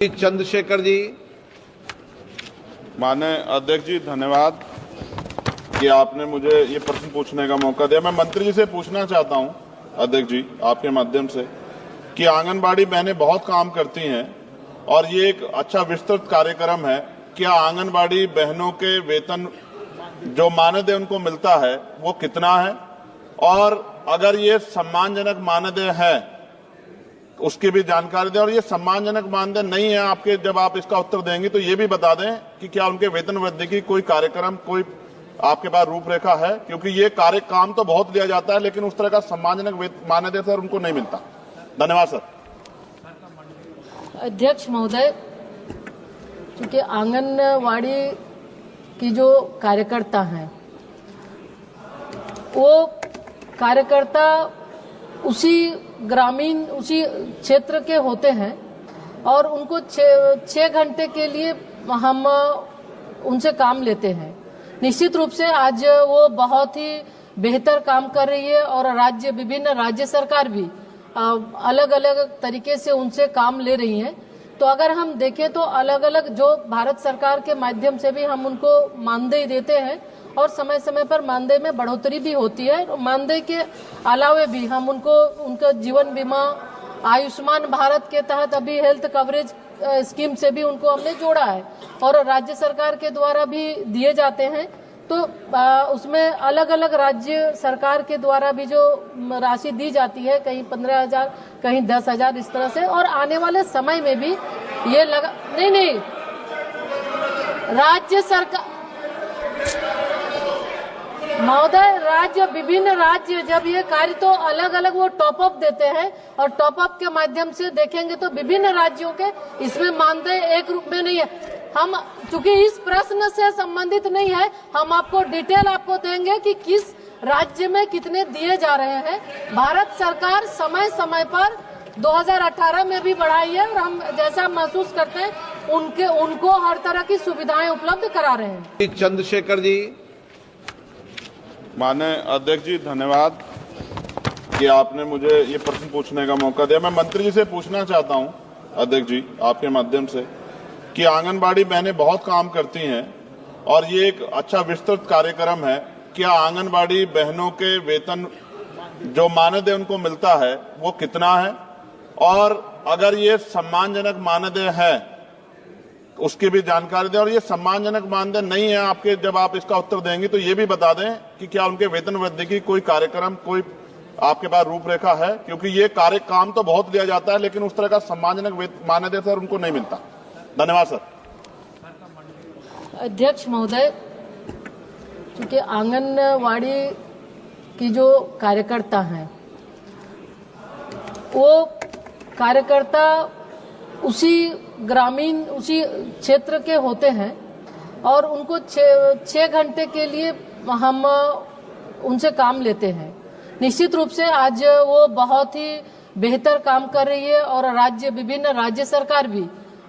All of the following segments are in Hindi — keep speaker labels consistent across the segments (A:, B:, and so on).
A: चंद्रशेखर जी।
B: माननीय अध्यक्ष जी, धन्यवाद कि आपने मुझे ये प्रश्न पूछने का मौका दिया। मैं मंत्री जी से पूछना चाहता हूं, अध्यक्ष जी आपके माध्यम से, कि आंगनबाड़ी बहनें बहुत काम करती हैं और ये एक अच्छा विस्तृत कार्यक्रम है। क्या आंगनबाड़ी बहनों के वेतन जो मानदेय उनको मिलता है वो कितना है, और अगर ये सम्मानजनक मानदेय है उसकी भी जानकारी दें। और ये सम्मानजनक मानदेय नहीं है आपके, जब आप इसका उत्तर देंगे तो ये भी बता दें कि क्या उनके वेतन वृद्धि की कोई कार्यक्रम, कोई आपके पास रूपरेखा है, क्योंकि ये काम तो बहुत लिया जाता है लेकिन उस तरह का सम्मानजनक मानदेय सर उनको नहीं मिलता। धन्यवाद सर।
C: अध्यक्ष महोदय, क्योंकि आंगनवाड़ी की जो कार्यकर्ता हैं वो कार्यकर्ता उसी क्षेत्र के होते हैं और उनको 6 घंटे के लिए हम उनसे काम लेते हैं। निश्चित रूप से आज वो बहुत ही बेहतर काम कर रही है और विभिन्न राज्य सरकार भी अलग अलग तरीके से उनसे काम ले रही है। तो अगर हम देखें तो अलग अलग जो भारत सरकार के माध्यम से भी हम उनको मानदेय देते हैं और समय समय पर मानदेय में बढ़ोतरी भी होती है। मानदेय के अलावे भी हम उनको उनका जीवन बीमा, आयुष्मान भारत के तहत अभी हेल्थ कवरेज स्कीम से भी उनको हमने जोड़ा है और राज्य सरकार के द्वारा भी दिए जाते हैं। तो उसमें अलग अलग राज्य सरकार के द्वारा भी जो राशि दी जाती है, कहीं 15,000 कहीं 10,000 इस तरह से। और आने वाले समय में भी ये नहीं राज्य सरकार महोदय, विभिन्न राज्य जब ये कार्य तो अलग अलग वो टॉप अप देते हैं और टॉप अप के माध्यम से देखेंगे तो विभिन्न राज्यों के इसमें मानदेय एक रूप में नहीं है। हम चूंकि इस प्रश्न से संबंधित नहीं है, हम आपको डिटेल आपको देंगे कि किस राज्य में कितने दिए जा रहे हैं। भारत सरकार समय समय पर 2018 में भी बढ़ाई है और हम जैसा महसूस करते हैं उनको हर तरह की सुविधाएं उपलब्ध करा रहे हैं।
A: चंद्रशेखर जी।
B: माननीय अध्यक्ष जी, धन्यवाद कि आपने मुझे ये प्रश्न पूछने का मौका दिया। मैं मंत्री जी से पूछना चाहता हूं, अध्यक्ष जी आपके माध्यम से, कि आंगनबाड़ी बहनें बहुत काम करती हैं और ये एक अच्छा विस्तृत कार्यक्रम है। क्या आंगनबाड़ी बहनों के वेतन जो मानदेय उनको मिलता है वो कितना है, और अगर ये सम्मानजनक मानदेय है उसकी भी जानकारी दें। और ये सम्मानजनक मानदेय नहीं है आपके, जब आप इसका उत्तर देंगे तो ये भी बता दें कि क्या उनके वेतन वृद्धि की कोई कार्यक्रम, कोई आपके पास रूपरेखा है, क्योंकि ये काम तो बहुत लिया जाता है लेकिन उस तरह का सम्मानजनक मानदेय सर उनको नहीं मिलता। धन्यवाद सर।
C: अध्यक्ष महोदय, क्योंकि आंगनवाड़ी की जो कार्यकर्ता हैं वो कार्यकर्ता उसी क्षेत्र के होते हैं और उनको 6 घंटे के लिए हम उनसे काम लेते हैं। निश्चित रूप से आज वो बहुत ही बेहतर काम कर रही है और विभिन्न राज्य सरकार भी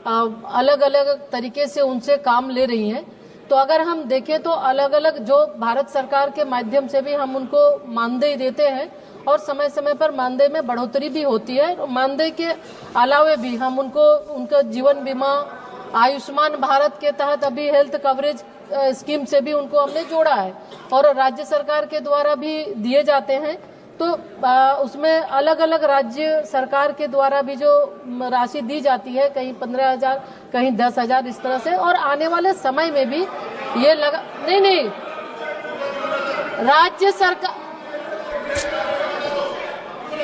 C: अलग अलग तरीके से उनसे काम ले रही हैं। तो अगर हम देखें तो अलग अलग जो भारत सरकार के माध्यम से भी हम उनको मानदेय देते हैं और समय समय पर मानदेय में बढ़ोतरी भी होती है। मानदेय के अलावे भी हम उनको उनका जीवन बीमा, आयुष्मान भारत के तहत अभी हेल्थ कवरेज स्कीम से भी उनको हमने जोड़ा है और राज्य सरकार के द्वारा भी दिए जाते हैं। तो उसमें अलग अलग राज्य सरकार के द्वारा भी जो राशि दी जाती है, कहीं 15,000 कहीं 10,000 इस तरह से। और आने वाले समय में भी ये नहीं राज्य सरकार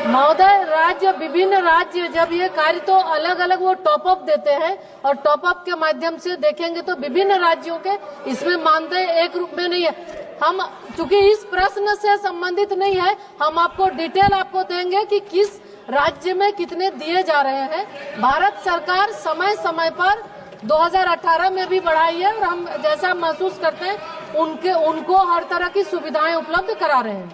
C: महोदय, विभिन्न राज्य जब ये कार्य तो अलग अलग वो टॉप अप देते हैं और टॉप अप के माध्यम से देखेंगे तो विभिन्न राज्यों के इसमें मानदेय एक रूप में नहीं है। हम चूंकि इस प्रश्न से संबंधित नहीं है, हम आपको डिटेल आपको देंगे कि किस राज्य में कितने दिए जा रहे हैं। भारत सरकार समय समय पर 2018 में भी बढ़ाई है और हम जैसा महसूस करते हैं उनको हर तरह की सुविधाएं उपलब्ध करा रहे हैं।